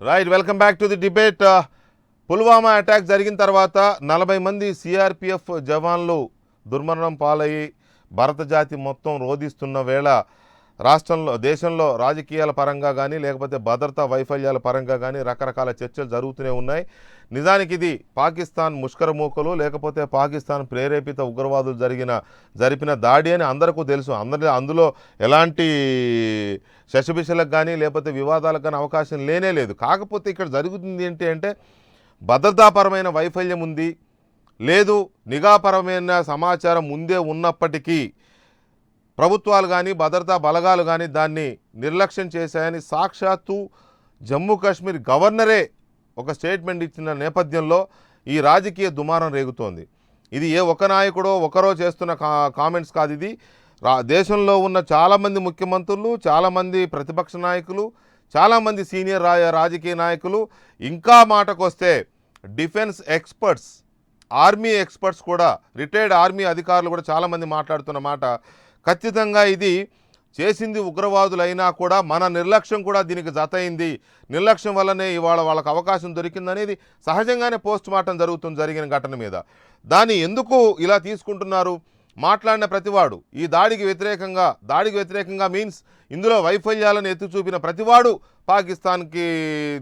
Right, welcome back to the debate. Pulwama attack జరిగిన తర్వాత 40 మంది సిఆర్పిఎఫ్ జవాన్లు దుర్మరణం పాలయ్యి భారత జాతి మొత్తం రోధిస్తున్న వేళ రాష్ట్రంలో దేశంలో రాజకీయాల పరంగా కానీ లేకపోతే భద్రతా వైఫల్యాల పరంగా కానీ రకరకాల చర్చలు జరుగుతూనే ఉన్నాయి. నిజానికి ఇది పాకిస్తాన్ ముష్కరమూకలు లేకపోతే పాకిస్తాన్ ప్రేరేపిత ఉగ్రవాదులు జరిపిన దాడి అని అందరికీ తెలుసు. అందులో ఎలాంటి శశబిషలకు కానీ లేకపోతే వివాదాలకు కానీ అవకాశం లేనే లేదు. కాకపోతే ఇక్కడ జరుగుతుంది ఏంటి అంటే భద్రతాపరమైన వైఫల్యం ఉంది, లేదు నిఘాపరమైన సమాచారం ముందే ఉన్నప్పటికీ ప్రభుత్వాలు కానీ భద్రతా బలగాలు కానీ దాన్ని నిర్లక్ష్యం చేశాయని సాక్షాత్తు జమ్మూ కాశ్మీర్ గవర్నరే ఒక స్టేట్మెంట్ ఇచ్చిన నేపథ్యంలో ఈ రాజకీయ దుమారం రేగుతోంది. ఇది ఏ ఒక నాయకుడో ఒకరో చేస్తున్న కామెంట్స్ కాదు. ఇది దేశంలో ఉన్న చాలామంది ముఖ్యమంత్రులు, చాలామంది ప్రతిపక్ష నాయకులు, చాలామంది సీనియర్ రాజకీయ నాయకులు, ఇంకా మాటకొస్తే డిఫెన్స్ ఎక్స్పర్ట్స్, ఆర్మీ ఎక్స్పర్ట్స్ కూడా, రిటైర్డ్ ఆర్మీ అధికారులు కూడా చాలామంది మాట్లాడుతున్న మాట ఖచ్చితంగా ఇది చేసింది ఉగ్రవాదులైనా కూడా మన నిర్లక్ష్యం కూడా దీనికి జతయింది, నిర్లక్ష్యం వల్లనే ఇవాళ వాళ్ళకు అవకాశం దొరికిందనేది సహజంగానే పోస్ట్ మార్టం జరిగిన ఘటన మీద. దాన్ని ఎందుకు ఇలా తీసుకుంటున్నారు? మాట్లాడిన ప్రతివాడు ఈ దాడికి వ్యతిరేకంగా మీన్స్ ఇందులో వైఫల్యాలను ఎత్తి చూపిన ప్రతివాడు పాకిస్తాన్కి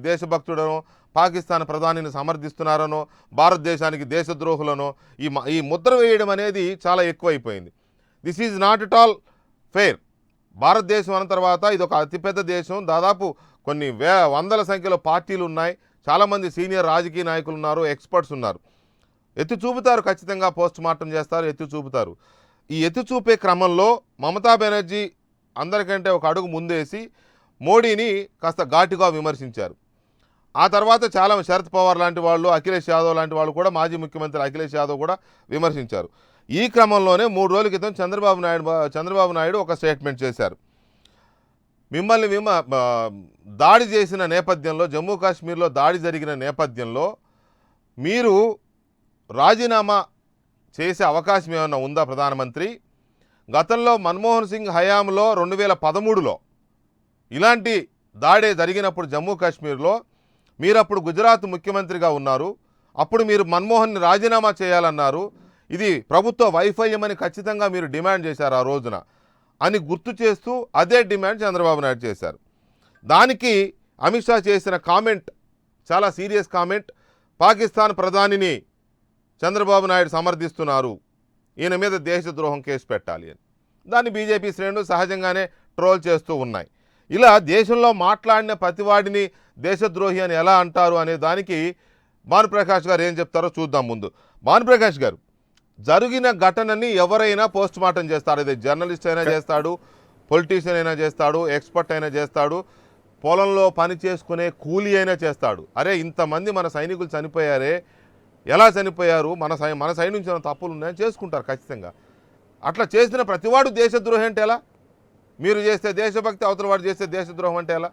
దేశభక్తుడనో పాకిస్తాన్ ప్రధానిని సమర్థిస్తున్నారనో భారతదేశానికి దేశద్రోహులనో ఈ ముద్ర వేయడం అనేది చాలా ఎక్కువైపోయింది. This is not at all fair. భారతదేశం అన్న తర్వాత ఇది ఒక అతిపెద్ద దేశం, దాదాపు కొన్ని వందల సంఖ్యలో పార్టీలు ఉన్నాయి, చాలామంది సీనియర్ రాజకీయ నాయకులు ఉన్నారు, ఎక్స్పర్ట్స్ ఉన్నారు. ఎత్తి చూపుతారు, ఖచ్చితంగా పోస్ట్ మార్టం చేస్తారు, ఎత్తి చూపుతారు. ఈ ఎత్తి చూపే క్రమంలో మమతా బెనర్జీ అందరికంటే ఒక అడుగు ముందేసి మోడీని కాస్త ఘాటుగా విమర్శించారు. ఆ తర్వాత చాలా శరద్ పవార్ లాంటి వాళ్ళు, అఖిలేష్ యాదవ్ లాంటి వాళ్ళు కూడా, మాజీ ముఖ్యమంత్రి అఖిలేష్ యాదవ్ కూడా విమర్శించారు. ఈ క్రమంలోనే 3 రోజుల క్రితం చంద్రబాబు నాయుడు ఒక స్టేట్మెంట్ చేశారు. మిమ్మల్ని దాడి చేసిన నేపథ్యంలో, జమ్మూ కాశ్మీర్లో దాడి జరిగిన నేపథ్యంలో మీరు రాజీనామా చేసే అవకాశం ఏమైనా ఉందా ప్రధానమంత్రి? గతంలో మన్మోహన్ సింగ్ హయాంలో 2013లో ఇలాంటి దాడే జరిగినప్పుడు జమ్మూ కాశ్మీర్లో మీరప్పుడు గుజరాత్ ముఖ్యమంత్రిగా ఉన్నారు. అప్పుడు మీరు మన్మోహన్ని రాజీనామా చేయాలన్నారు. ఇది ప్రభుత్వ వైఫల్యమని ఖచ్చితంగా మీరు డిమాండ్ చేశారు ఆ రోజున అని గుర్తు చేస్తూ అదే డిమాండ్ చంద్రబాబు నాయుడు చేశారు. దానికి అమిత్ షా చేసిన కామెంట్ చాలా సీరియస్ కామెంట్. పాకిస్తాన్ ప్రధానిని చంద్రబాబు నాయుడు సమర్థిస్తున్నారు, ఈయన మీద దేశద్రోహం కేసు పెట్టాలి అని. దాన్ని బీజేపీ శ్రేణులు సహజంగానే ట్రోల్ చేస్తూ ఉన్నాయి. ఇలా దేశంలో మాట్లాడిన ప్రతివాడిని దేశద్రోహి అని ఎలా అంటారు అనే దానికి భానుప్రకాష్ గారు ఏం చెప్తారో చూద్దాం. ముందు భానుప్రకాష్ గారు, జరిగిన ఘటనని ఎవరైనా పోస్ట్ మార్టం చేస్తారు. ఇది జర్నలిస్ట్ అయినా చేస్తాడు, పొలిటీషియన్ అయినా చేస్తాడు, ఎక్స్పర్ట్ అయినా చేస్తాడు, పొలంలో పని చేసుకునే కూలీ అయినా చేస్తాడు. అరే ఇంతమంది మన సైనికులు చనిపోయారే, ఎలా చనిపోయారు, మన సైడ్ నుంచి తప్పులు ఉన్నాయని చేసుకుంటారు ఖచ్చితంగా. అట్లా చేసిన ప్రతివాడు దేశద్రోహి అంటే ఎలా? మీరు చేస్తే దేశభక్తి, అవతల వాడు చేస్తే దేశద్రోహం అంటే ఎలా?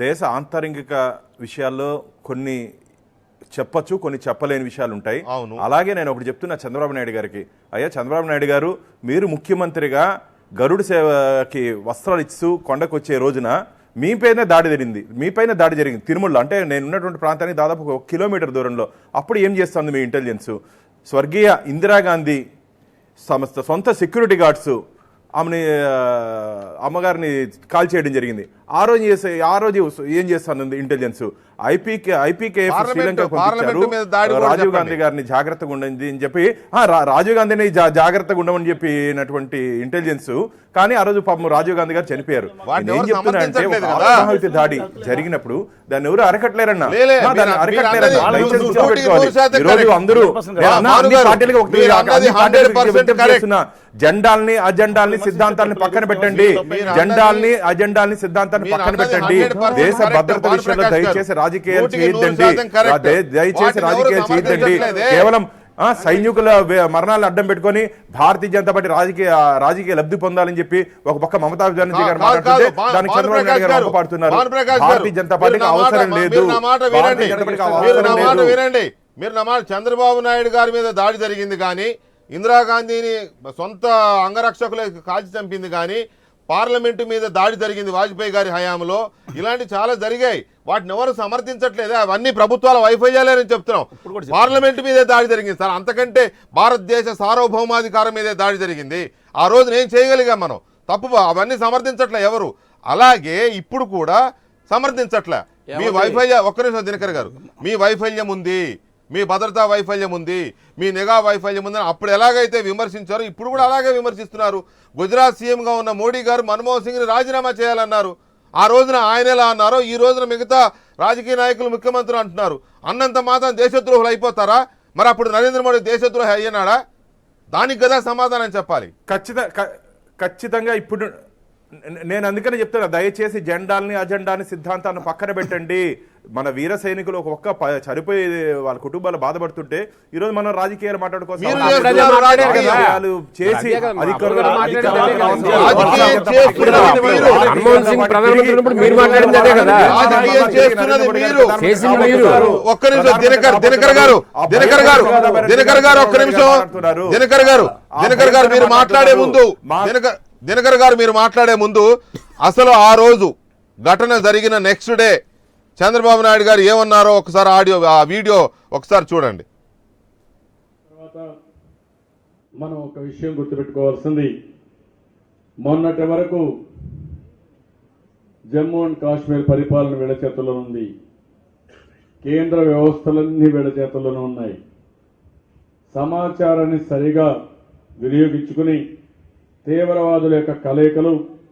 దేశ ఆంతరంగిక విషయాల్లో కొన్ని చెప్పచ్చు, కొన్ని చెప్పలేని విషయాలు ఉంటాయి. అలాగే నేను ఒకటి చెప్తున్నా చంద్రబాబు నాయుడు గారికి, అయ్యా చంద్రబాబు నాయుడు గారు, మీరు ముఖ్యమంత్రిగా గరుడు సేవకి వస్త్రాలు ఇస్తూ కొండకు వచ్చే రోజున మీపైన దాడి జరిగింది తిరుమలలో. అంటే నేను ఉన్నటువంటి ప్రాంతానికి దాదాపు 1 కిలోమీటర్ దూరంలో. అప్పుడు ఏం చేస్తుంది మీ ఇంటెలిజెన్స్? స్వర్గీయ ఇందిరాగాంధీ సొంత సెక్యూరిటీ గార్డ్స్ ఆమెని అమ్మగారిని కాల్ చేయడం జరిగింది. ఆ రోజు ఏం చేస్తాను ఇంటెలిజెన్స్? ఐపీకేఎఫ్ శ్రీలంక పంపించారు, రాజీవ్ గాంధీ గారిని జాగ్రత్తగా ఉండండి అని చెప్పి, రాజీవ్ గాంధీని జాగ్రత్తగా ఉండమని చెప్పినటువంటి ఇంటెలిజెన్స్. కానీ ఆ రోజు పాపం రాజీవ్ గాంధీ గారు చనిపోయారు. ఏం చెప్తున్నా అంటే ఆత్మాహుతి దాడి జరిగినప్పుడు దాన్ని ఎవరు అరకట్లేరన్నా, ఈరోజు అందరూ జెండాల్ని అజెండాల్ని సిద్ధాంతాన్ని పక్కన పెట్టండి, అజెండాల్ని సిద్ధాంతాన్ని పక్కన పెట్టండి. దేశ భద్రత విషయంలో దయచేసి రాజకీయాలు చేయొద్దండి. కేవలం సైనికుల మరణాలను అడ్డం పెట్టుకొని భారతీయ జనతా పార్టీ రాజకీయ లబ్ధి పొందాలని చెప్పి ఒక పక్క మమతా బెనర్జీ గారు మాట్లాడుతుంటే దానికి చంద్రబాబు నాయుడు గారు అడ్డుపడుతున్నారు. భారతీయ జనతా పార్టీకి అవసరం లేదు. చంద్రబాబు నాయుడు గారి మీద దాడి జరిగింది కానీ, ఇందిరాగాంధీని సొంత అంగరక్షకులే కాల్చి చంపింది కానీ, పార్లమెంటు మీద దాడి జరిగింది వాజ్పేయి గారి హయాంలో. ఇలాంటి చాలా జరిగాయి, వాటిని ఎవరు సమర్థించట్లేదు. అవన్నీ ప్రభుత్వాల వైఫల్యాలని చెప్తున్నాం. పార్లమెంటు మీదే దాడి జరిగింది సార్, అంతకంటే భారతదేశ సార్వభౌమాధికారం మీదే దాడి జరిగింది. ఆ రోజు నేను చేయగలిగాం, మనం తప్పు అవన్నీ సమర్థించట్లే ఎవరు. అలాగే ఇప్పుడు కూడా సమర్థించట్లే. మీ వైఫల్య ఒక్క నిమిషం దినకర్ గారు, మీ వైఫల్యం ఉంది, మీ భద్రతా వైఫల్యం ఉంది, మీ నిఘా వైఫల్యం ఉందని అప్పుడు ఎలాగైతే విమర్శించారో ఇప్పుడు కూడా అలాగే విమర్శిస్తున్నారు. గుజరాత్ సీఎంగా ఉన్న మోడీ గారు మన్మోహన్ సింగ్ని రాజీనామా చేయాలన్నారు. ఆ రోజున ఆయన ఎలా అన్నారో ఈ రోజున మిగతా రాజకీయ నాయకులు ముఖ్యమంత్రులు అంటున్నారు. అన్నంత మాత్రం దేశద్రోహులు అయిపోతారా? మరి అప్పుడు నరేంద్ర మోడీ దేశద్రోహి అయ్యనాడా? దానికి కదా సమాధానం చెప్పాలి. ఖచ్చితంగా ఇప్పుడు నేను అందుకనే చెప్తున్నా, దయచేసి జెండాల్ని అజెండాని సిద్ధాంతాన్ని పక్కన పెట్టండి. మన వీర సైనికులు చనిపోయి వాళ్ళ కుటుంబాలు బాధపడుతుంటే ఈ రోజు మనం రాజకీయాలు మాట్లాడుకోవచ్చు. మీరు మాట్లాడే ముందు అసలు ఆ రోజు ఘటన జరిగిన నెక్స్ట్ డే చంద్రబాబు నాయుడు గారు ఏమన్నారో ఒకసారి ఆ వీడియో ఒకసారి చూడండి. తర్వాత మనం ఒక విషయం గుర్తుపెట్టుకోవాల్సింది, మొన్నటి వరకు జమ్మూ అండ్ కాశ్మీర్ పరిపాలన వీళ్ళ చేతుల్లో ఉంది, కేంద్ర వ్యవస్థలన్నీ వీళ్ళ చేతుల్లోనే ఉన్నాయి. సమాచారాన్ని సరిగా వినియోగించుకుని తీవ్రవాదుల యొక్క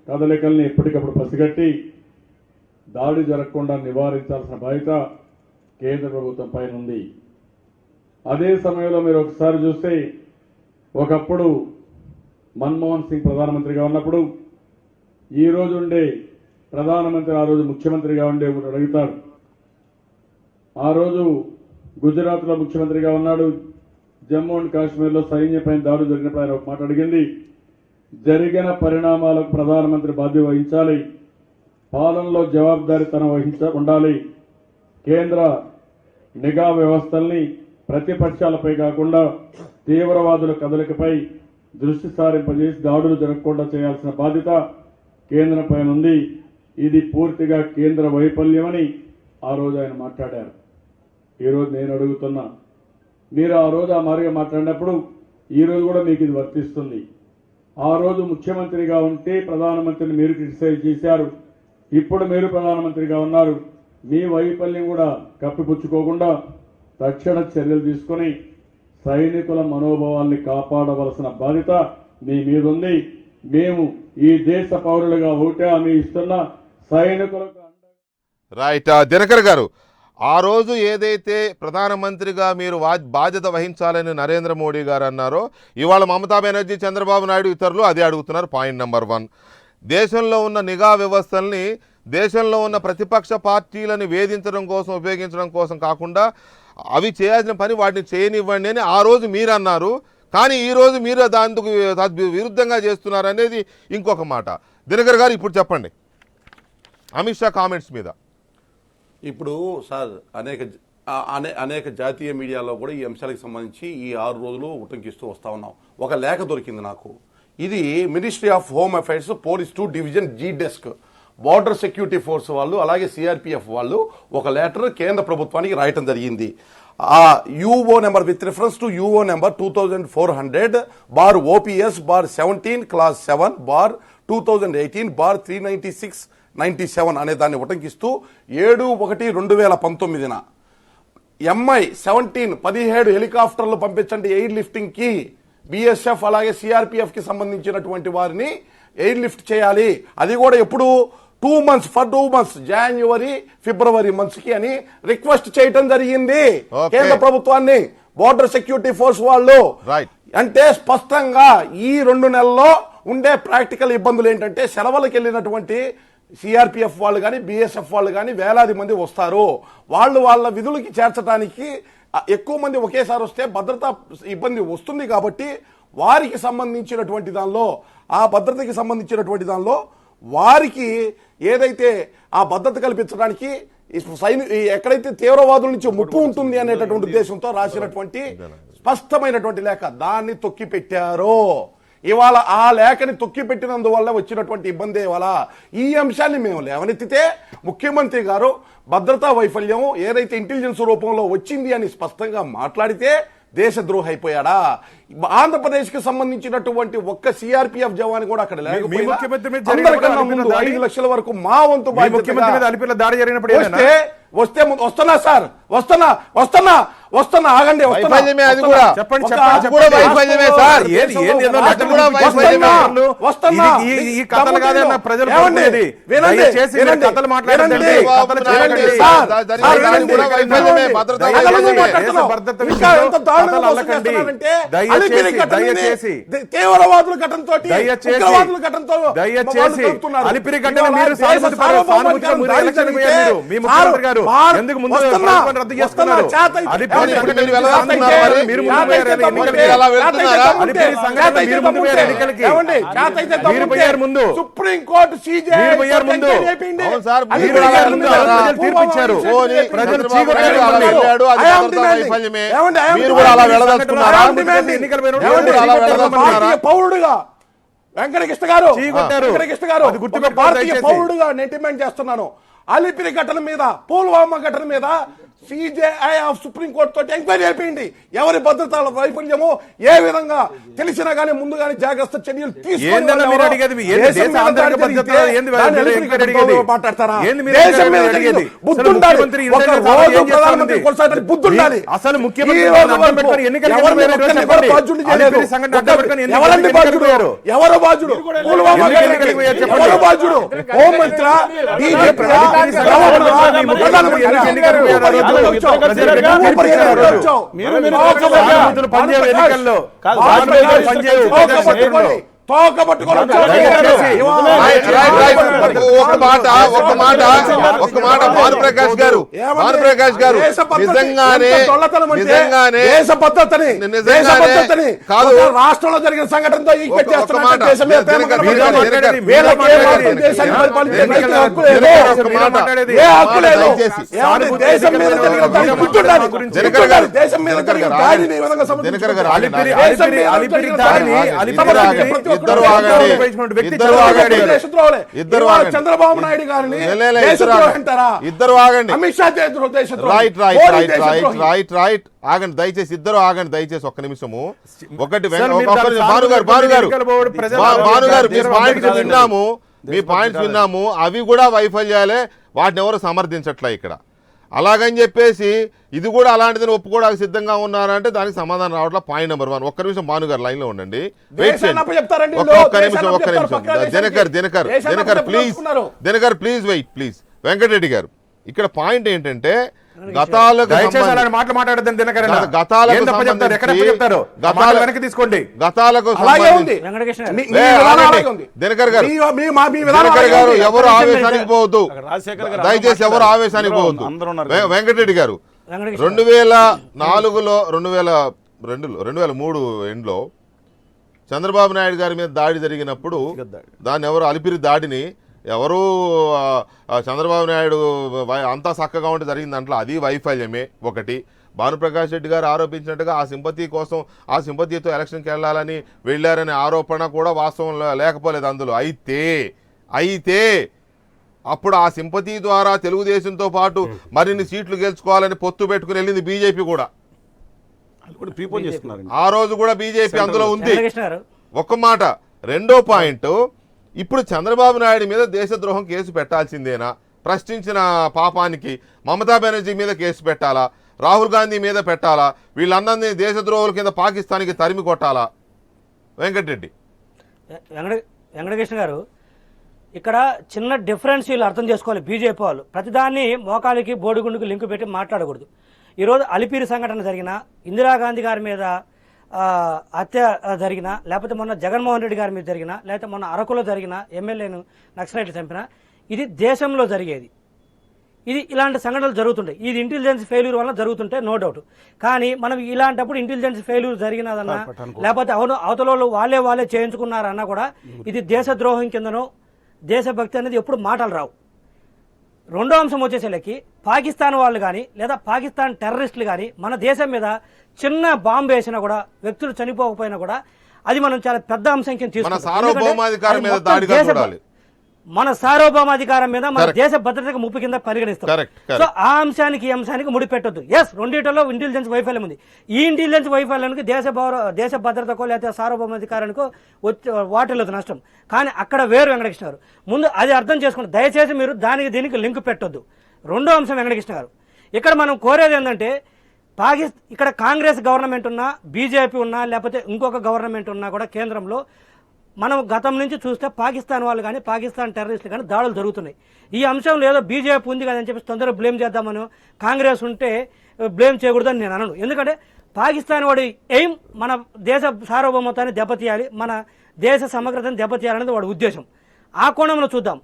కదలికల్ని ఎప్పటికప్పుడు పసిగట్టి దాడి జరగకుండా నివారించాల్సిన బాధ్యత కేంద్ర ప్రభుత్వం పైన ఉంది. అదే సమయంలో మీరు ఒకసారి చూస్తే, ఒకప్పుడు మన్మోహన్ సింగ్ ప్రధానమంత్రిగా ఉన్నప్పుడు ఈ రోజు ఉండే ప్రధానమంత్రి ఆ రోజు ముఖ్యమంత్రిగా ఉండే అడుగుతాడు. ఆ రోజు గుజరాత్లో ముఖ్యమంత్రిగా ఉన్నాడు. జమ్మూ అండ్ కాశ్మీర్లో సైన్యపైన దాడులు జరిగినప్పుడు ఆయన ఒక మాట అడిగింది, జరిగిన పరిణామాలకు ప్రధానమంత్రి బాధ్యత వహించాలి, పాలనలో జవాబుదారీతనం ఉండాలి, కేంద్ర నిఘా వ్యవస్థల్ని ప్రతిపక్షాలపై కాకుండా తీవ్రవాదుల కదలికపై దృష్టి సారింపజేసి దాడులు జరగకుండా చేయాల్సిన బాధ్యత కేంద్రంపై ఉంది. ఇది పూర్తిగా కేంద్ర వైఫల్యమని ఆ రోజు ఆయన మాట్లాడారు. ఈరోజు నేను అడుగుతున్నా, మీరు ఆ రోజు ఆ మారిగా మాట్లాడినప్పుడు ఈ రోజు కూడా మీకు ఇది వర్తిస్తుంది. ఆ రోజు ముఖ్యమంత్రిగా ఉంటే ప్రధానమంత్రిని మీరు క్రిటిసైజ్ చేశారు, ఇప్పుడు మీరు ప్రధానమంత్రిగా ఉన్నారు. మీ వైఫల్యం కూడా కప్పిపుచ్చుకోకుండా తక్షణ చర్యలు తీసుకుని సైనికుల మనోభావాల్ని కాపాడవలసిన బాధ్యత మీ మీద ఉంది. మేము ఈ దేశ పౌరులుగా ఒకటే హామీ ఇస్తున్న సైనికులకు రైట్. దినకర్ గారు, ఆ రోజు ఏదైతే ప్రధానమంత్రిగా మీరు బాధ్యత వహించాలని నరేంద్ర మోడీ గారు అన్నారో, ఇవాళ మమతా బెనర్జీ, చంద్రబాబు నాయుడు ఇతరులు అదే అడుగుతున్నారు. పాయింట్ నెంబర్ 1, దేశంలో ఉన్న నిఘా వ్యవస్థల్ని దేశంలో ఉన్న ప్రతిపక్ష పార్టీలను వేధించడం కోసం, ఉపయోగించడం కోసం కాకుండా అవి చేయాల్సిన పని వాటిని చేయనివ్వండి అని ఆ రోజు మీరు అన్నారు. కానీ ఈ రోజు మీరు దానికి విరుద్ధంగా చేస్తున్నారు అనేది ఇంకొక మాట. దినకర్ గారు ఇప్పుడు చెప్పండి అమిత్ షా కామెంట్స్ మీద. ఇప్పుడు సార్ అనేక జాతీయ మీడియాలో కూడా ఈ అంశాలకు సంబంధించి ఈ 6 రోజులు ఉటంకిస్తూ వస్తా ఉన్నాం. ఒక లేఖ దొరికింది నాకు. ఇది ministry of home affairs police 2 division G desk, border security force వాళ్ళు, అలాగే సిఆర్పిఎఫ్ వాళ్ళు ఒక లెటర్ కేంద్ర ప్రభుత్వానికి రాయటం జరిగింది. ఆ UO number with reference to UO number 2400/OPS/17 class 7/2018/396/97 అనే దాన్ని ఉటంకిస్తూ 7/1/2019 MI-17 హెలికాప్టర్లు పంపించండి ఎయిర్ లిఫ్టింగ్ కి, బిఎస్ఎఫ్ అలాగే సిఆర్పిఎఫ్ కి సంబంధించినటువంటి వారిని ఎయిర్ లిఫ్ట్ చేయాలి. అది కూడా ఎప్పుడు 2 months జనవరి ఫిబ్రవరి మంత్స్ కి అని రిక్వెస్ట్ చేయటం జరిగింది కేంద్ర ప్రభుత్వాన్ని, బోర్డర్ సెక్యూరిటీ ఫోర్స్ వాళ్ళు. అంటే స్పష్టంగా ఈ 2 నెలల్లో ఉండే ప్రాక్టికల్ ఇబ్బందులు ఏంటంటే, సెలవులకు వెళ్ళినటువంటి సిఆర్పిఎఫ్ వాళ్ళు కానీ బిఎస్ఎఫ్ వాళ్ళు కానీ వేలాది మంది వస్తారు. వాళ్ళ విధులకి చేర్చడానికి ఎక్కువ మంది ఒకేసారి వస్తే భద్రతా ఇబ్బంది వస్తుంది. కాబట్టి వారికి సంబంధించినటువంటి దానిలో, ఆ భద్రతకి సంబంధించినటువంటి దానిలో వారికి ఏదైతే ఆ భద్రత కల్పించడానికి ఎక్కడైతే తీవ్రవాదుల నుంచి ముప్పు ఉంటుంది అనేటటువంటి ఉద్దేశంతో రాసినటువంటి స్పష్టమైనటువంటి లేఖ, దాన్ని తొక్కి పెట్టారో. ఇవాళ ఆ లేఖని తొక్కిపెట్టినందువల్ల వచ్చినటువంటి ఇబ్బంది ఇవాళ ఈ అంశాన్ని మేము లేవనెత్తితే ముఖ్యమంత్రి గారు భద్రతా వైఫల్యం ఏదైతే ఇంటెలిజెన్స్ రూపంలో వచ్చింది అని స్పష్టంగా మాట్లాడితే దేశద్రోహి అయిపోయాడా? ఆంధ్రప్రదేశ్ కి సంబంధించినటువంటి ఒక్క సిఆర్పిఎఫ్ జవాన్ కూడా అక్కడ అందరికన్నా ముందు 5 లక్షల వరకు మా వంతు వస్తున్నా సార్, వస్తున్నా ఆగండి, తీవ్రవాదుల ఘటనతో అలిపిరి ఘటన మీరు ఎందుకు ముందు రద్దు చేస్తున్నారు? సుప్రీంకోర్టు తీర్పిచ్చారు. పౌరుడుగా వెంకటకృష్ణ గారు భారతీయ పౌరుడుగా నేను డిమాండ్ చేస్తున్నాను. అలిపిరి ఘటన మీద, పుల్వామా ఘటన మీద సిజేఐ ఆఫ్ సుప్రీంకోర్టు తోటి ఎంక్వైరీ అయిపోయింది. ఎవరి భద్రతల వైఫల్యమో ఏ విధంగా తెలిసినా గానీ ముందుగానే జాగ్రత్త చర్యలు తీసుకోవాలని మాట్లాడతారా? దేశం మీద బుద్ధుండాలి. అసలు ఎవరు బాధ్యుడు? ఎవరు బాధ్యుడు? హోంమంత్రి, ఎన్నికల్లో భానుప్రకాష్ గారు నిజంగానే కాదు, రాష్ట్రంలో జరిగిన సంఘటనతో చంద్రబాబు నాయుడు గారిని ఇద్దరు ఆగండి. అమిత్ షా రైట్ ఆగండి దయచేసి, ఇద్దరు ఆగండి దయచేసి ఒక్క నిమిషము. ఒకటి భానుగారు మీ పాయింట్స్ విన్నాము, అవి కూడా వైఫల్యాలే, వాటిని ఎవరు సమర్థించట్లే ఇక్కడ. అలాగని చెప్పేసి ఇది కూడా అలాంటిదని ఒప్పుకోవడానికి సిద్ధంగా ఉన్నారంటే దానికి సమాధానం రావట్లా. Point number 1. ఒక్క నిమిషం భానుగారు లైన్ లో ఉండండి, ఒక్క నిమిషం. Dinakar please wait please. Venkatareddy గారు ఇక్కడ పాయింట్ ఏంటంటే గతాలకు ఎవరు ఆవేశానికి పోవద్దు, దయచేసి ఎవరు ఆవేశానికి పోవద్దు. వెంకటరెడ్డి గారు 2004లో 2003 ఎండ్లో చంద్రబాబు నాయుడు గారి మీద దాడి జరిగినప్పుడు దాన్ని ఎవరు అలిపిరి దాడిని ఎవరు చంద్రబాబు నాయుడు అంతా చక్కగా ఉంటే జరిగిన దాంట్లో అది వైఫల్యమే ఒకటి. భానుప్రకాష్ రెడ్డి గారు ఆరోపించినట్టుగా ఆ సింపతి కోసం, ఆ సింపతితో ఎలక్షన్కి వెళ్ళాలని వెళ్ళారనే ఆరోపణ కూడా వాస్తవం లేకపోలేదు అందులో. అయితే అప్పుడు ఆ సింపతి ద్వారా తెలుగుదేశంతో పాటు మరిన్ని సీట్లు గెలుచుకోవాలని పొత్తు పెట్టుకుని వెళ్ళింది బీజేపీ కూడా. ఆ రోజు కూడా బీజేపీ అందులో ఉంది. ఒక్క మాట. రెండో పాయింట్, ఇప్పుడు చంద్రబాబు నాయుడు మీద దేశద్రోహం కేసు పెట్టాల్సిందేనా? ప్రశ్నించిన పాపానికి మమతా బెనర్జీ మీద కేసు పెట్టాలా? రాహుల్ గాంధీ మీద పెట్టాలా? వీళ్ళందరినీ దేశద్రోహుల కింద పాకిస్తాన్కి తరిమి కొట్టాలా? వెంకటరెడ్డి. వెంకటకృష్ణ గారు, ఇక్కడ చిన్న డిఫరెన్స్ వీళ్ళు అర్థం చేసుకోవాలి. బీజేపీ వాళ్ళు ప్రతిదాన్ని మోకాలికి బోడిగుండుకు లింకు పెట్టి మాట్లాడకూడదు. ఈరోజు అలిపిరి సంఘటన జరిగిన, ఇందిరాగాంధీ గారి మీద హత్య జరిగిన, లేకపోతే మొన్న జగన్మోహన్ రెడ్డి గారి మీద జరిగిన, లేకపోతే మొన్న అరకులో జరిగిన ఎమ్మెల్యేను నక్సలైట్లు చంపిన, ఇది దేశంలో జరిగేది. ఇది ఇలాంటి సంఘటనలు జరుగుతుంటాయి. ఇది ఇంటెలిజెన్స్ ఫెయిల్యూర్ వల్ల జరుగుతుంటే నో డౌట్. కానీ మనం ఇలాంటప్పుడు ఇంటెలిజెన్స్ ఫెయిల్యూర్ జరిగినదన్నా, లేకపోతే అవతల వాళ్ళే చేయించుకున్నారన్నా కూడా ఇది దేశద్రోహం కిందనో దేశభక్తి అనేది ఎప్పుడు మాటలు రావు. రెండో అంశం వచ్చేసరికి పాకిస్తాన్ వాళ్ళు కానీ లేదా పాకిస్తాన్ టెర్రరిస్టులు కానీ మన దేశం మీద చిన్న బాంబు వేసినా కూడా, వ్యక్తులు చనిపోకపోయినా కూడా అది మనం చాలా పెద్ద అంశం కింద మన తీసుకుంటాం. సార్వభౌమాధికారం ఎందుకంటే మీద అది మొత్తం దాడిగా దేశ- చూడాలి. మన సార్వభౌమాధికారం మీద మన Correct. దేశ భద్రతకు ముప్పు కింద పరిగణిస్తాం. Correct, correct. సో ఆ అంశానికి ఈ అంశానికి ముడిపెట్టొద్దు. ఎస్, రెండిటిలో ఇంటెలిజెన్స్ వైఫల్యం ఉంది. ఈ ఇంటెలిజెన్స్ వైఫల్యానికి దేశ భద్రతకో లేకపోతే సార్వభౌమాధికారానికో వాటిల్లేదు నష్టం. కానీ అక్కడ వేరు వెంకటకృష్ణ గారు. ముందు అది అర్థం చేసుకోండి. దయచేసి మీరు దీనికి లింక్ పెట్టొద్దు. రెండో అంశం వెంకటకృష్ణ గారు, ఇక్కడ మనం కోరేది ఏంటంటే ఇక్కడ కాంగ్రెస్ గవర్నమెంట్ ఉన్నా, బీజేపీ ఉన్నా, లేకపోతే ఇంకొక గవర్నమెంట్ ఉన్నా కూడా కేంద్రంలో మనం గతం నుంచి చూస్తే పాకిస్తాన్ వాళ్ళు కానీ పాకిస్తాన్ టెర్రరిస్టులు కానీ దాడులు జరుగుతున్నాయి. ఈ అంశంలో ఏదో బీజేపీ ఉంది కదని చెప్పి తొందరగా బ్లేమ్ చేద్దామని, కాంగ్రెస్ ఉంటే బ్లేమ్ చేయకూడదని నేను అనను. ఎందుకంటే పాకిస్తాన్ వాడి ఎయిమ్ మన దేశ సార్వభౌమత్వాన్ని దెబ్బతీయాలి, మన దేశ సమగ్రతను దెబ్బతీయాలనేది వాడి ఉద్దేశం. ఆ కోణంలో చూద్దాం.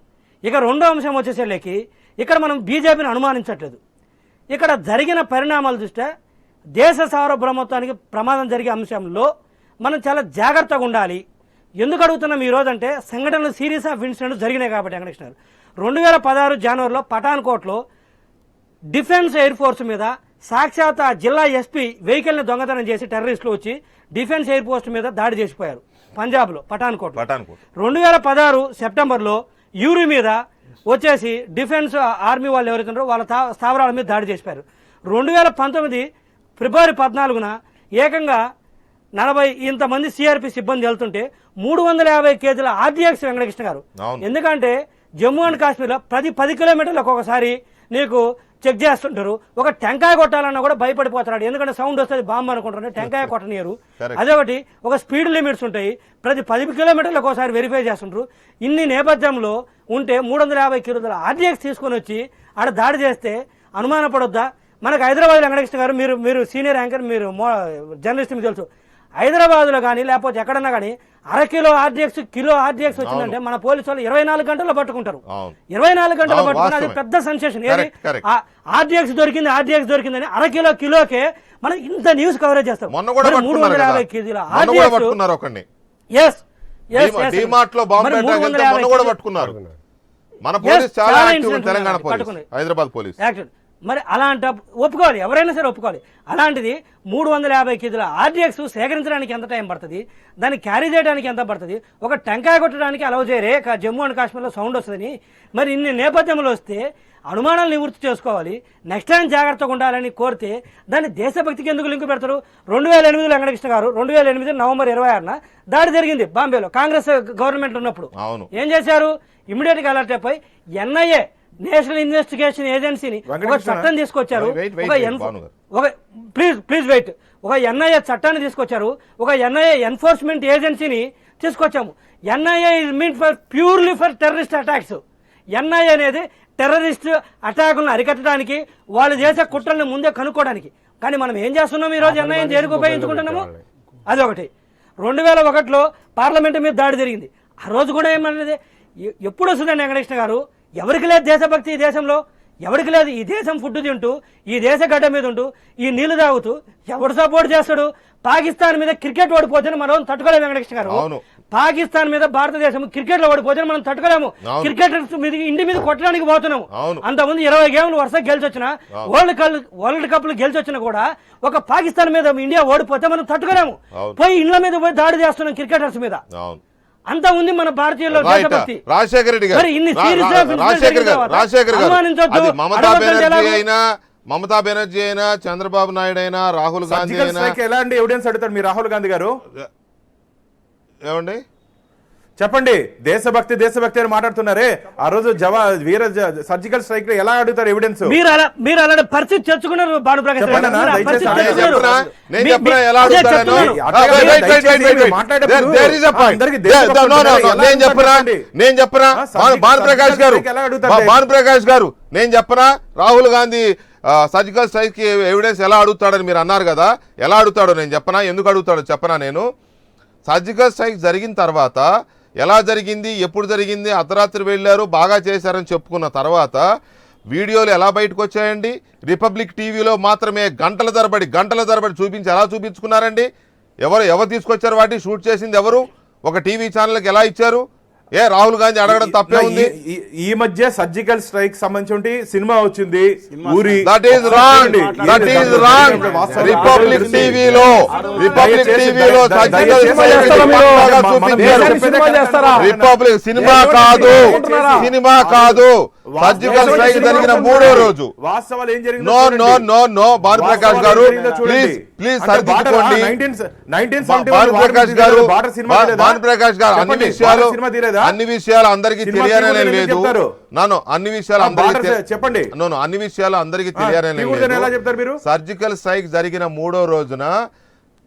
ఇక రెండో అంశం వచ్చేసరికి ఇక్కడ మనం బీజేపీని అనుమానించట్లేదు. ఇక్కడ జరిగిన పరిణామాలు చూస్తే దేశ సార్వభౌమత్వానికి ప్రమాదం జరిగే అంశంలో మనం చాలా జాగ్రత్తగా ఉండాలి. ఎందుకు అడుగుతున్నాం ఈ రోజు అంటే సంఘటనలు సిరీస్ ఆఫ్ ఇన్సిడెంట్స్ జరిగినాయి కాబట్టి వెంకటకృష్ణ గారు. 2016 జనవరిలో పఠాన్కోట్లో డిఫెన్స్ ఎయిర్ ఫోర్స్ మీద సాక్షాత్ ఆ జిల్లా ఎస్పీ వెహికల్ని దొంగతనం చేసి టెర్రరిస్టులు వచ్చి డిఫెన్స్ ఎయిర్ ఫోర్స్ మీద దాడి చేసిపోయారు పంజాబ్లో పఠాన్కోట్. 2016 సెప్టెంబర్లో యూరి మీద వచ్చేసి డిఫెన్స్ ఆర్మీ వాళ్ళు ఎవరైతున్నారో వాళ్ళ స్థావరాల మీద దాడి చేసిపోయారు. 2019 ఫిబ్రవరి 14న ఏకంగా 40 ఇంతమంది సిఆర్పి సిబ్బంది వెళ్తుంటే 350 కేజీల ఆర్డీఎక్స్ వెంకటకృష్ణ గారు. ఎందుకంటే జమ్మూ అండ్ కాశ్మీర్లో 10 కిలోమీటర్లకు ఒకసారి నీకు చెక్ చేస్తుంటారు. ఒక టెంకాయ కొట్టాలన్నా కూడా భయపడిపోతున్నాడు. ఎందుకంటే సౌండ్ వస్తుంది బాంబు అనుకుంటున్నారు, టెంకాయ కొట్టనియరు. అదొకటి. ఒక స్పీడ్ లిమిట్స్ ఉంటాయి, ప్రతి 10 కిలోమీటర్లకు ఒకసారి వెరిఫై చేస్తుంటారు. ఇన్ని నేపథ్యంలో ఉంటే 350 కిలోల ఆర్డీఎక్స్ తీసుకొని వచ్చి ఆడ దాడి చేస్తే అనుమానపడొద్దా? మనకు హైదరాబాద్ వెంకటకృష్ణ గారు, మీరు సీనియర్ యాంకర్, మీరు జర్నలిస్ట్, మీకు తెలుసు, హైదరాబాద్లో కానీ లేకపోతే ఎక్కడన్నా కానీ కిలో ఆర్డీఎక్స్ వచ్చిందంటే మన పోలీసు వాళ్ళు 24 గంటల్లో పట్టుకుంటారు. 24 గంటల్లో పట్టుకుని అది పెద్ద సెన్సేషన్. ఆర్డీఎక్స్ దొరికిందని కిలోకే మనం ఇంత న్యూస్ కవరేజ్ చేస్తాం. 350 కేజీల హైదరాబాద్ పోలీస్ మరి అలాంటి ఒప్పుకోవాలి, ఎవరైనా సరే ఒప్పుకోవాలి. అలాంటిది 350 కేజీల ఆర్డీఎక్స్ సేకరించడానికి ఎంత టైం పడుతుంది, దాన్ని క్యారీ చేయడానికి ఎంత పడుతుంది, ఒక టెంకాయ కొట్టడానికి అలౌ చేయరే జమ్మూ అండ్ కాశ్మీర్లో సౌండ్ వస్తుందని. మరి ఇన్ని నేపథ్యంలో వస్తే అనుమానాలు నివృత్తి చేసుకోవాలి, నెక్స్ట్ టైం జాగ్రత్తగా ఉండాలని కోరితే దాన్ని దేశభక్తికి ఎందుకు లింకు పెడతారు? 2008 వెంకటకృష్ణ గారు 2008 నవంబర్ 26న దాడి జరిగింది బాంబేలో కాంగ్రెస్ గవర్నమెంట్ ఉన్నప్పుడు. ఏం చేశారు? ఇమీడియట్ గా అలర్ట్ అయిపోయి ఎన్ఐఏ నేషనల్ ఇన్వెస్టిగేషన్ ఏజెన్సీని ఒక చట్టం తీసుకొచ్చారు. Please wait. ఒక ఎన్ఐఏ చట్టాన్ని తీసుకొచ్చారు, ఒక ఎన్ఐఏ ఎన్ఫోర్స్మెంట్ ఏజెన్సీని తీసుకొచ్చాము. NIA is mean purely for terrorist attacks. NIA అనేది టెర్రరిస్ట్ అటాకులను అరికట్టడానికి, వాళ్ళు చేసే కుట్రల్ని ముందే కనుక్కోవడానికి. కానీ మనం ఏం చేస్తున్నాం ఈరోజు? ఎన్ఐఏని దేనికి ఉపయోగించుకుంటున్నాము? అదొకటి. 2001లో పార్లమెంటు మీద దాడి జరిగింది. ఆ రోజు కూడా ఏమన్నది? ఎప్పుడు వస్తుందండి వెంకటకృష్ణ గారు? ఎవరికి లేదు దేశభక్తి ఈ దేశంలో? ఎవరికి లేదు? ఈ దేశం ఫుడ్ తింటూ, ఈ దేశ గడ్డ మీద ఉంటూ, ఈ నీళ్లు తాగుతూ ఎవడు సపోర్ట్ చేస్తాడు? పాకిస్తాన్ మీద క్రికెట్ ఓడిపోతే మనం తట్టుకోలేము వెంకటకృష్ణ గారు. పాకిస్తాన్ మీద భారతదేశం క్రికెట్ లో ఓడిపోతే మనం తట్టుకోలేము. క్రికెటర్స్ మీద ఇంటి మీద కొట్టడానికి పోతున్నాము. అంతకుముందు 20 గేమ్లు వరుస గెలిచి వచ్చిన, వరల్డ్ కప్ లు గెలిచి వచ్చినా కూడా ఒక పాకిస్తాన్ మీద ఇండియా ఓడిపోతే మనం తట్టుకోలేము. పోయి ఇండ్ల మీద పోయి దాడి చేస్తున్నాం క్రికెటర్స్ మీద. అంత ఉంది మన భారతీయుల్లో దేశభక్తి. రాజశేఖర రెడ్డి గారు, మమతా బెనర్జీ అయినా, చంద్రబాబు నాయుడు అయినా, రాహుల్ గాంధీ అయినా ఎలాంటి ఎవిడెన్స్ అడుగుతారు మీ రాహుల్ గాంధీ గారు? ఏమండి చెప్పండి. దేశభక్తి అని మాట్లాడుతున్నారే, ఆ రోజు వీర సర్జికల్ స్ట్రైక్ ఎలా అడుగుతారు ఎవిడెన్స్? మీరు అలాంటి పరిస్థితి తెచ్చుకున్నారు భానుప్రకాష్. భానుప్రకాష్ గారు, నేను చెప్పనా? రాహుల్ గాంధీ సర్జికల్ స్ట్రైక్ కి ఎవిడెన్స్ ఎలా అడుగుతాడని మీరు అన్నారు కదా, ఎలా అడుగుతాడో నేను చెప్పనా? ఎందుకు అడుగుతాడో చెప్పనా? నేను సర్జికల్ స్ట్రైక్ జరిగిన తర్వాత ఎలా జరిగింది, ఎప్పుడు జరిగింది, అర్ధరాత్రి వెళ్ళారు, బాగా చేశారని చెప్పుకున్న తర్వాత వీడియోలు ఎలా బయటకు వచ్చాయండి? రిపబ్లిక్ టీవీలో మాత్రమే గంటల తరబడి చూపించి ఎలా చూపించుకున్నారండి? ఎవరు తీసుకొచ్చారు? వాటిని షూట్ చేసింది ఎవరు? ఒక టీవీ ఛానల్కి ఎలా ఇచ్చారు? ఏ రాహుల్ గాంధీ అడగడం తప్పే ఉంది? ఈ మధ్య సర్జికల్ స్ట్రైక్ సంబంధించి సినిమా వచ్చింది ఊరి. That is wrong. రిపబ్లిక్ టీవీలో రిపబ్లిక్ సినిమా కాదు సర్జికల్ స్ట్రైక్ జరిగిన 3వ రోజు. వాస్తవాలు ఏం జరిగింది? నో భానుప్రకాష్ గారు ప్లీజ్ సరిదిద్దుకోండి. భానుప్రకాష్ గారు అన్ని విషయాలు అందరికీ తెలియాలనే లేదు. అన్ని విషయాలు చెప్పండి. అన్ని విషయాలు అందరికీ తెలియాలనే లేదు. సర్జికల్ స్ట్రైక్ జరిగిన 3వ రోజున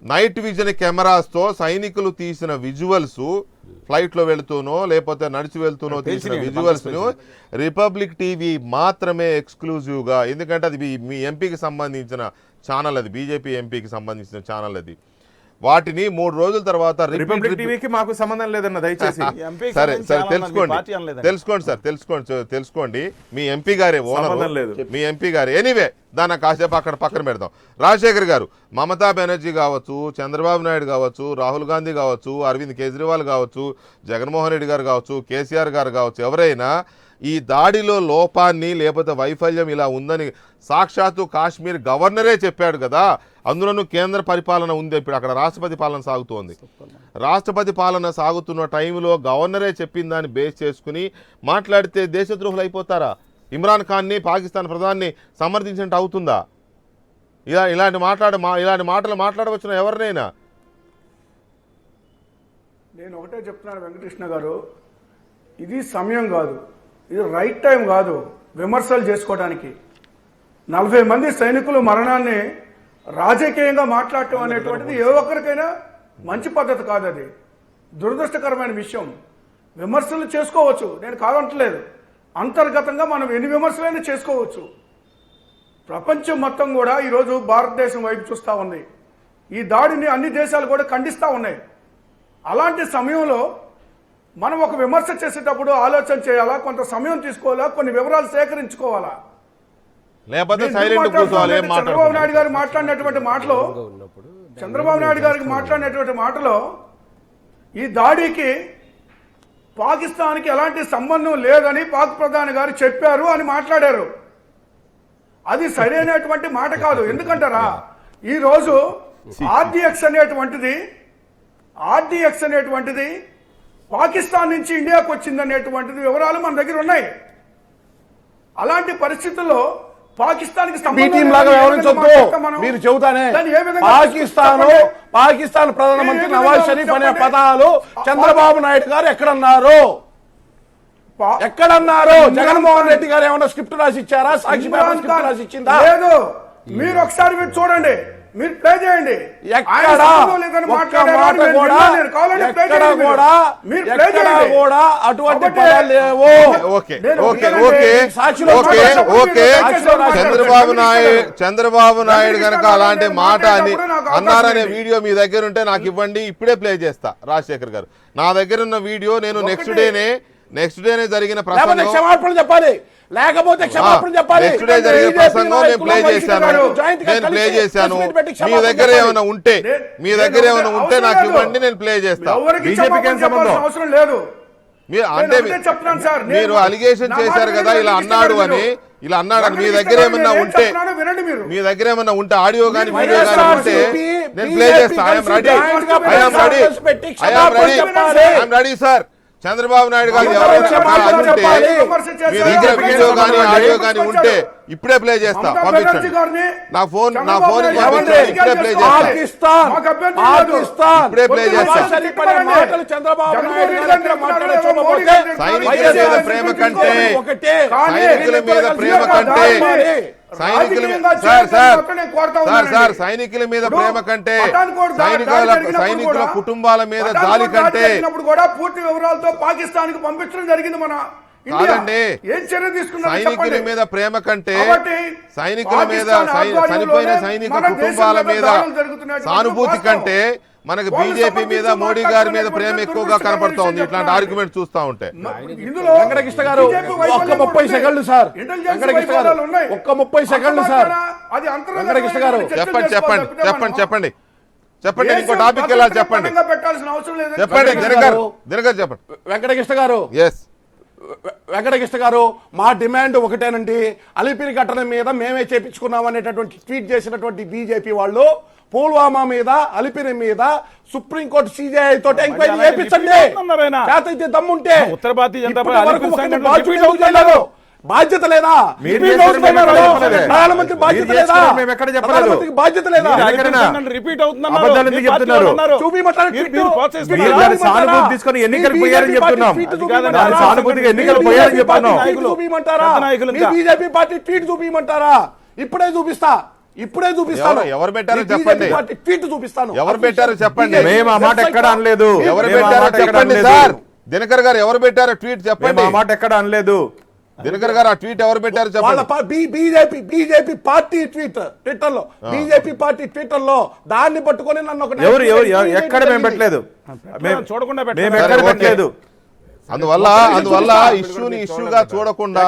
నైట్ విజన్ కెమెరాస్ తో సైనికులు తీసిన విజువల్స్, ఫ్లైట్ లో వెళుతూనో లేకపోతే నడిచి వెళ్తూనో తీసిన విజువల్స్ ను రిపబ్లిక్ టీవీ మాత్రమే ఎక్స్క్లూజివ్ గా, ఎందుకంటే అది మీ ఎంపీకి సంబంధించిన ఛానల్, అది బీజేపీ ఎంపీకి సంబంధించిన ఛానల్, అది వాటిని 3 రోజుల తర్వాత రిపబ్లిక్ టీవీకి మాకు సంబంధం లేదన్న దయచేసి. సరే తెలుసుకోండి మీ ఎంపీ గారే ఓనర్, మీ ఎంపీ గారే. ఎనీవే దాన్ని కాసేపు అక్కడ పక్కన పెడదాం. రాజశేఖర్ గారు, మమతా బెనర్జీ కావచ్చు, చంద్రబాబు నాయుడు కావచ్చు, రాహుల్ గాంధీ కావచ్చు, అరవింద్ కేజ్రీవాల్ కావచ్చు, జగన్మోహన్ రెడ్డి గారు కావచ్చు, కేసీఆర్ గారు కావచ్చు, ఎవరైనా ఈ దాడిలో లోపాన్ని లేకపోతే వైఫల్యం ఇలా ఉందని సాక్షాత్తు కాశ్మీర్ గవర్నరే చెప్పాడు కదా. అందులోనూ కేంద్ర పరిపాలన ఉంది, ఇప్పుడు అక్కడ రాష్ట్రపతి పాలన సాగుతోంది. రాష్ట్రపతి పాలన సాగుతున్న టైంలో గవర్నరే చెప్పిన దాన్ని బేస్ చేసుకుని మాట్లాడితే దేశద్రోహులు అయిపోతారా? ఇమ్రాన్ ఖాన్ని, పాకిస్తాన్ ప్రధాని సమర్థించినట్టు అవుతుందా? ఇలాంటి మాటలు మాట్లాడవచ్చున ఎవరినైనా? నేను ఒకటే చెప్తున్నాను వెంకటకృష్ణ గారు, ఇది సమయం కాదు, ఇది రైట్ టైం కాదు విమర్శలు చేసుకోవడానికి. 40 మంది సైనికుల మరణాన్ని రాజకీయంగా మాట్లాడటం అనేటువంటిది ఏ ఒక్కరికైనా మంచి పద్ధతి కాదు. అది దురదృష్టకరమైన విషయం. విమర్శలు చేసుకోవచ్చు, నేను కాదంటలేదు. అంతర్గతంగా మనం ఎన్ని విమర్శలైనా చేసుకోవచ్చు. ప్రపంచం మొత్తం కూడా ఈరోజు భారతదేశం వైపు చూస్తూ ఉంది. ఈ దాడిని అన్ని దేశాలు కూడా ఖండిస్తూ ఉన్నాయి. అలాంటి సమయంలో మనం ఒక విమర్శ చేసేటప్పుడు ఆలోచన చేయాలా, కొంత సమయం తీసుకోవాలా, కొన్ని వివరాలు సేకరించుకోవాలా. లేకపోతే సైలెంట్ కూర్చోవాలి. చంద్రబాబు నాయుడు గారు మాట్లాడినటువంటి మాటలో ఈ దాడికి పాకిస్తాన్కి ఎలాంటి సంబంధం లేదని పాక్ ప్రధాని గారు చెప్పారు అని మాట్లాడారు. అది సరైనటువంటి మాట కాదు. ఎందుకంటారా, ఈ రోజు ఆర్డిఎక్స్ అనేటువంటిది పాకిస్తాన్ నుంచి ఇండియాకు వచ్చిందనేటువంటిది వివరాలు మన దగ్గర ఉన్నాయి. అలాంటి పరిస్థితుల్లో పాకిస్తాన్ మీరు చెబుతానే పాకిస్తాన్ ప్రధానమంత్రి నవాజ్ షరీఫ్ అనే పదాలు చంద్రబాబు నాయుడు గారు ఎక్కడన్నారు? జగన్మోహన్ రెడ్డి గారు ఏమన్నా స్క్రిప్ట్ రాసి ఇచ్చారా? సాక్షి పేపర్ స్క్రిప్ట్ రాసి ఇచ్చిందా? లేదు. మీరు ఒకసారి మీరు చూడండి, మీరు ప్లే చేయండి. అటువంటి పదాలు లేవు. చంద్రబాబు నాయుడు గనక అలాంటి మాట అని అన్నారనే వీడియో మీ దగ్గర ఉంటే నాకు ఇవ్వండి, ఇప్పుడే ప్లే చేస్తా. రాజశేఖర్ గారు, నా దగ్గర ఉన్న వీడియో నేను నెక్స్ట్ డేనే జరిగిన ప్రసంగం, క్షమాపణ చెప్పాలి, లేకపోతే క్షమాపణ చెప్పాలి. నెక్స్ట్ డే జరిగిన ప్రసంగం నేను ప్లే చేశాను. మీ దగ్గర ఏమైనా ఉంటే నాకు ఇవ్వండి, నేను ప్లే చేస్తాను. అవసరం లేదు. అంటే మీరు అలిగేషన్ చేశారు కదా ఇలా అన్నాడు అని మీ దగ్గర ఏమన్నా ఉంటే ఆడియో గానీ వీడియో గానీ ఉంటే నేను ప్లే చేస్తాను. I'm ready sir. Chandrababu Naidu గారు ఎవరైనా మీ దగ్గర వీడియో గానీ ఆడియో గానీ ఉంటే ఇప్పుడే ప్లే చేస్తా, పంపించండి. నా ఫోన్ పంపించండి, ఇప్పుడే ప్లే చేస్తా. సైనికుల మీద ప్రేమ కంటే సైనికుల మీద ప్రేమ సైనికుల కుటుంబాల మీద జాలి కంటే పూర్తి వివరాలతో పాకిస్తాన్ కి పంపించడం జరిగింది. మన కాదండి, సైనికుల మీద ప్రేమ కంటే సైనికుల మీద చనిపోయిన సైనిక కుటుంబాల మీద సానుభూతి కంటే మనకు బీజేపీ మీద మోడీ గారి మీద ప్రేమ ఎక్కువగా కనపడుతూ ఉంది ఇట్లాంటి ఆర్గ్యుమెంట్ చూస్తా ఉంటే. వెంకటకృష్ణ గారు ఒక్క 30 సెకండ్లు సార్. వెంకటకృష్ణ గారు ఒక్క 30 సెకండ్లు సార్. చెప్పండి. చెప్పండి ఇంకో టాపిక్ ఎలా చెప్పండి పరంగా పెట్టాల్సిన అవసరం లేదు. చెప్పండి దినకర్ చెప్పండి. వెంకటకృష్ణ గారు ఎస్ వెంకటకృష్ణ గారు మా డిమాండ్ ఒకటేనండి, అలిపిరి ఘటన మీద మేమే చేపించుకున్నాం అనేటటువంటి ట్వీట్ చేసినటువంటి బీజేపీ వాళ్ళు పుల్వామా మీద అలిపిరి మీద సుప్రీంకోర్టు సిజేఐ తోటి ఎంక్వైరీ చేయించండి. చేతైతే దమ్ముంటే ఉత్తర భారతీయ జనతా ఇప్పటి పార్టీ వరకు అలిపిరి ఒకటి సంఘటనలో బాధ్యత రిపీట్ అవుతున్నాయి. లేదు. బాధ్యత లేదా? మీరు రిపీట్ చేస్తున్నారు, అవుతున్నారు. మేము ఎక్కడ చెప్పలేదు. ప్రధానమంత్రి బాధ్యత మీరు లేదా? చేస్తున్నారు, మేము ఎక్కడ చెప్పలేదు. ప్రధానమంత్రికి బాధ్యత లేదా? మీరు ఎక్కడైనా రిపీట్ అవుతున్నారు. అబద్ధాలు ఎందుకు చెప్తున్నారు? చూపిమంటారా ట్వీట్? మీరు ప్రోత్సహిస్తున్నారు. మీరు దాని సానుభూతి తీసుకొని ఎన్నికలు పోయారని చెప్తున్నాం. దాని సానుభూతిగా ఎన్నికలు పోయారని చెప్తున్నాం. చూపిమంటారా? పెద్ద నాయకులు ఇంకా. బీజేపీ పార్టీ ట్వీట్ చూపిమంటారా? ఇప్పుడే చూపిస్తాను. ఎవరు పెట్టారో మీ చెప్పండి. BJP పార్టీ ట్వీట్ చూపిస్తాను. ఎవరు పెట్టారో చెప్పండి. మేము ఆ మాట ఎక్కడ అనలేదు. ఎవరు మేము ఆ పెట్టారో మాట ఎక్కడ చెప్పండి అనలేదు. సార్. దినకర్ గారు ఎవరు పెట్టారో ట్వీట్ మేము చెప్పండి. ఆ మాట ఎక్కడ అనలేదు. దినకర్ గారు ఆ ట్వీట్ ఎవరు పెట్టారో వాళ్ళ చెప్పండి. బీజేపీ పార్టీ ట్విట్టర్ లో బీజేపీ పార్టీ ట్విట్టర్ లో దాన్ని పట్టుకొని నన్ను ఒక ఎవరు ఎక్కడ మేము పెట్టలేదు. చూడకుండా మేము పెట్టారు. ఎక్కడ సరే, పెట్టలేదు. అందువల్ల ఇష్యూని ఇష్యూగా చూడకుండా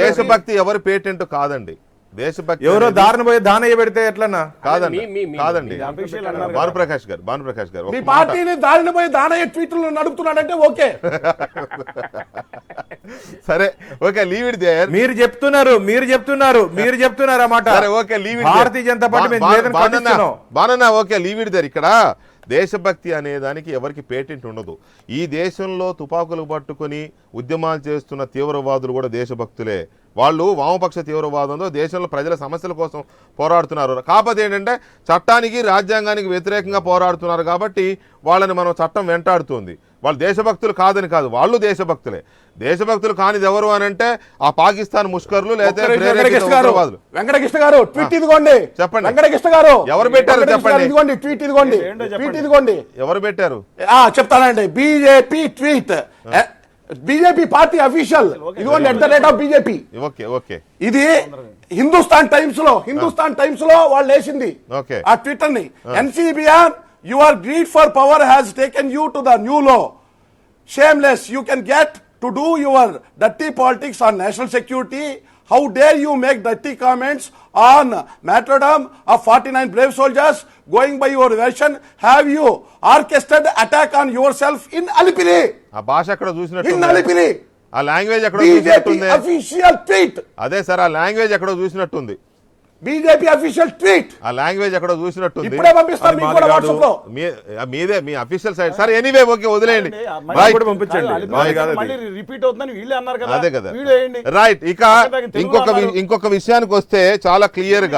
దేశభక్తి ఎవరి పేటెంట్ కాదండి. దేశభక్తి ఎవరో అనేది- దారిని పోయి దానయ్య పెడితే ఎట్లన్నా? కాదండి మీ- కాదండి అఫీషియల్ అన్నారు కదా. భానుప్రకాష్ గారు మీ ఒక్క మాట. పార్టీని దారిని పోయి దానయ్య ట్వీట్లు నడుపుతున్నాడంటే ఓకే. సరే ఓకే లీవ్ ఇట్ దేర్. మీరు చెప్తున్నారు అన్నమాట. సరే okay leave it Bharatiya Janata party మేము లేదని ఖండిస్తున్నాం. బానన్నా ఓకే లీవ్ ఇట్ దేర్. ఇక్కడ దేశభక్తి అనే దానికి ఎవరికి పేటెంట్ ఉండదు. ఈ దేశంలో తుపాకులు పట్టుకొని ఉద్యమాలు చేస్తున్న తీవ్రవాదులు కూడా దేశభక్తులే. వాళ్ళు వామపక్ష తీవ్రవాదంతో దేశంలో ప్రజల సమస్యల కోసం పోరాడుతున్నారు. కాకపోతే ఏంటంటే చట్టానికి రాజ్యాంగానికి వ్యతిరేకంగా పోరాడుతున్నారు కాబట్టి వాళ్ళని మనం చట్టం వెంటాడుతుంది. వాళ్ళు దేశభక్తులు కాదని కాదు, వాళ్ళు దేశభక్తులే. దేశభక్తులు కానిది ఎవరు అని అంటే ఆ పాకిస్తాన్ ముష్కర్లు లేదా ఉగ్రవాదులు. వెంకటకృష్ణ గారు ట్వీట్ ఇదిగోండి. చెప్పండి. వెంకటకృష్ణ గారు ఎవరు పెట్టారు చెప్పండి. ఇదిగోండి ట్వీట్ ఇదిగోండి. ఎవరు పెట్టారు? చెప్తానండి. BJP tweet, BJP party official ఇదిగోండి @BJP. ఓకే ఓకే ఇది హిందుస్థాన్ టైమ్స్ లో వాళ్ళు వేసింది Okay. ఆ ట్విట్టర్ ని. NCBR, your greed for power has taken you to the new law. Shameless, you can get to do your dirty politics on national security. How dare you make dirty comments on martyrdom of 49 brave soldiers? Going by your version, have you orchestrated attack on yourself in Alipiri? ఆ భాష ఎక్కడ In చూసినట్టు, Alipiri. ఆ language ఎక్కడ BJP చూసినట్టుంది. official tweet. అదే sir ఆ language ఎక్కడో చూసినట్టుంది. BJP official tweet. ఆ లాంగ్వేజ్ ఎక్కడో చూసినట్టుంది. ఇప్పుడే పంపిస్తాను మీకు కూడా వాట్సాప్ లో. మీదే మీ అఫీషియల్ సైట్. సరే ఎనీవే ఓకే వదిలేయండి. మాకు కూడా పంపించండి. మాది కాదు అది. మళ్ళీ రిపీట్ అవుతుందని వీళ్ళే అన్నారు కదా. అదే కదా వీడియో వేయండి. రైట్. ఇక తెలుగులో అన్నారు. ఇంకొక విషయానికి వస్తే చాలా క్లియర్ గా